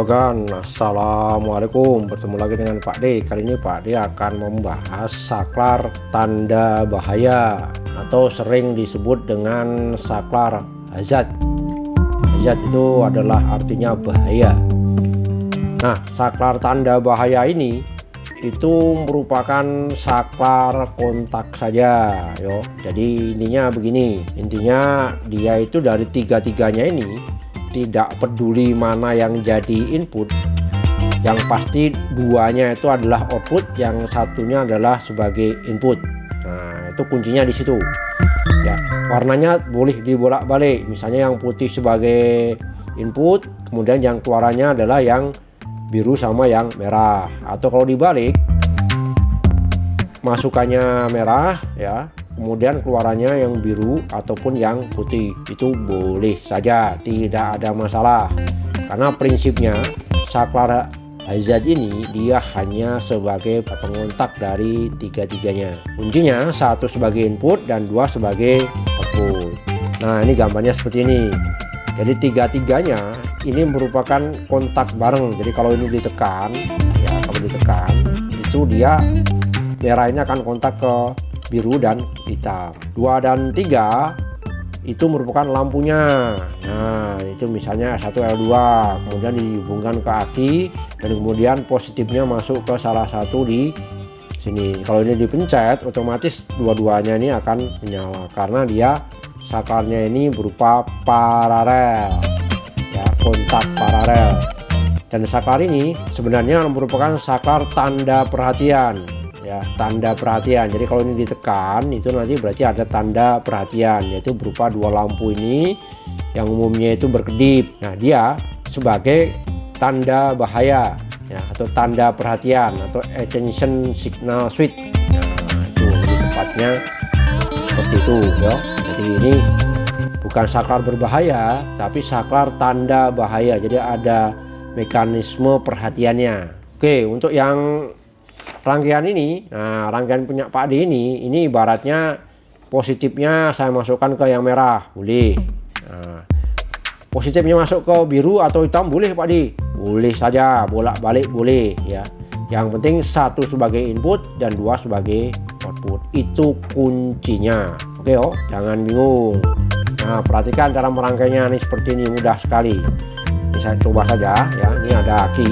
Juragan, assalamualaikum. Bertemu lagi dengan Pak D. Kali ini Pak D akan membahas saklar tanda bahaya atau sering disebut dengan saklar hazard. Hazard itu adalah artinya bahaya. Nah, saklar tanda bahaya ini itu merupakan saklar kontak saja, yo. Jadi intinya begini, intinya dia itu dari tiga-tiganya ini tidak peduli mana yang jadi input, yang pasti duanya itu adalah output, yang satunya adalah sebagai input. Nah, itu kuncinya di situ. Ya, warnanya boleh dibolak-balik. Misalnya yang putih sebagai input, kemudian yang keluarannya adalah yang biru sama yang merah. Atau kalau dibalik, masukannya merah ya, kemudian keluarannya yang biru ataupun yang putih, itu boleh saja, tidak ada masalah. Karena prinsipnya saklar hazard ini dia hanya sebagai pengontak dari tiga-tiganya. Kuncinya satu sebagai input dan dua sebagai output. Nah, ini gambarnya seperti ini. Jadi tiga-tiganya ini merupakan kontak bareng. Jadi kalau ini ditekan, ya kalau ditekan itu dia merah ini akan kontak ke biru dan hitam. 2 dan 3 itu merupakan lampunya. Nah, itu misalnya S1 L2, kemudian dihubungkan ke aki dan kemudian positifnya masuk ke salah satu di sini. Kalau ini dipencet, otomatis dua-duanya ini akan menyala karena dia saklarnya ini berupa paralel. Ya, kontak paralel. Dan saklar ini sebenarnya merupakan saklar tanda perhatian. Ya, tanda perhatian. Jadi kalau ini ditekan itu nanti berarti ada tanda perhatian, yaitu berupa dua lampu ini yang umumnya itu berkedip. Nah, dia sebagai tanda bahaya ya, atau tanda perhatian atau attention signal switch. Nah, itu lebih tepatnya seperti itu ya. Jadi ini bukan saklar berbahaya tapi saklar tanda bahaya. Jadi ada mekanisme perhatiannya. Oke, untuk yang rangkaian ini, nah rangkaian punya Pak D ini ibaratnya positifnya saya masukkan ke yang merah, boleh. Nah, positifnya masuk ke biru atau hitam boleh Pak D, boleh saja, bolak-balik boleh ya. Yang penting satu sebagai input dan dua sebagai output, itu kuncinya. Oke oh, jangan bingung. Nah, perhatikan cara merangkainya ini seperti ini, mudah sekali. Ini saya coba saja ya, ini ada aki.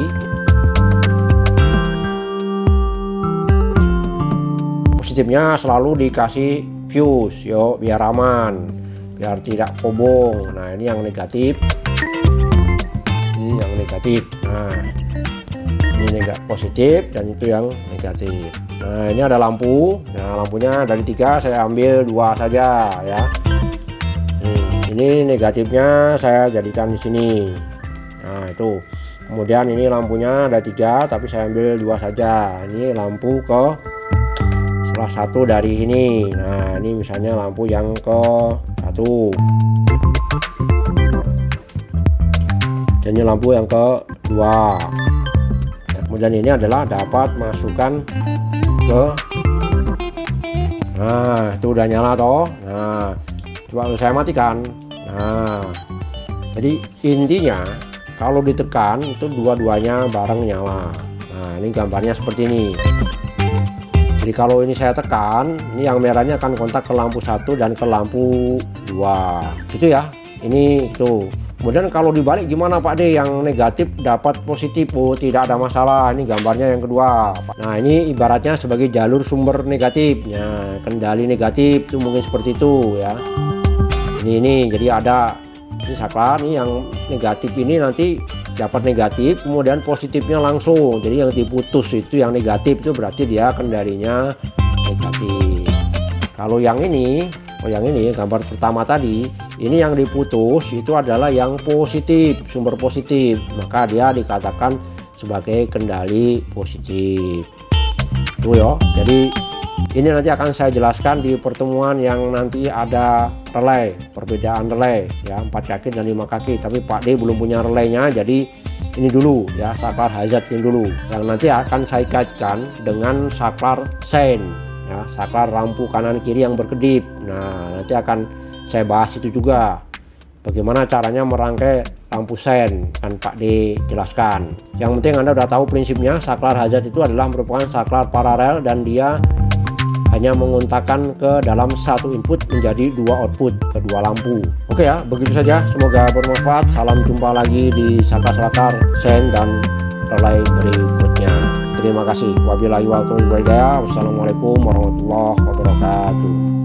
Positifnya selalu dikasih fuse yo, biar aman, biar tidak kobong. Nah, ini yang negatif, ini yang negatif. Nah, ini positif dan itu yang negatif. Nah, ini ada lampu. Nah, lampunya dari 3 saya ambil 2 saja ya. Ini negatifnya saya jadikan di sini. Nah, itu. Kemudian ini lampunya ada 3 tapi saya ambil 2 saja. Ini lampu ke salah satu dari sini. Nah, ini misalnya lampu yang ke 1 dan ini lampu yang ke 2. Nah, kemudian ini adalah dapat masukkan ke, nah itu udah nyala toh. Nah, coba saya matikan. Nah, jadi intinya kalau ditekan itu dua-duanya bareng nyala. Nah, ini gambarnya seperti ini. Jadi kalau ini saya tekan, ini yang merahnya akan kontak ke lampu 1 dan ke lampu 2 gitu ya. Ini itu. Kemudian kalau dibalik gimana Pak D, yang negatif dapat positif? Oh, tidak ada masalah. Ini gambarnya yang kedua. Nah, ini ibaratnya sebagai jalur sumber negatifnya, kendali negatif itu mungkin seperti itu ya. Ini jadi ada ini saklar nih, yang negatif ini nanti dapat negatif, kemudian positifnya langsung. Jadi yang diputus itu yang negatif, itu berarti dia kendalinya negatif. Kalau yang ini, yang ini gambar pertama tadi, ini yang diputus itu adalah yang positif, sumber positif, maka dia dikatakan sebagai kendali positif. Tuh ya. Jadi ini nanti akan saya jelaskan di pertemuan yang nanti ada relay, perbedaan relay ya, 4 kaki dan 5 kaki. Tapi Pak D belum punya relaynya, jadi ini dulu ya, saklar hazard ini dulu. Yang nanti akan saya kaitkan dengan saklar sein ya, saklar lampu kanan kiri yang berkedip. Nah, nanti akan saya bahas itu juga. Bagaimana caranya merangkai lampu sen, kan Pak D jelaskan. Yang penting Anda udah tahu prinsipnya. Saklar hazard itu adalah merupakan saklar paralel dan dia hanya mengontakkan ke dalam satu input menjadi dua output kedua lampu. Oke ya, begitu saja. Semoga bermanfaat. Salam jumpa lagi di saklar sen dan relay berikutnya. Terima kasih. Wabillahi taufiq wal hidayah. Wassalamualaikum warahmatullahi wabarakatuh.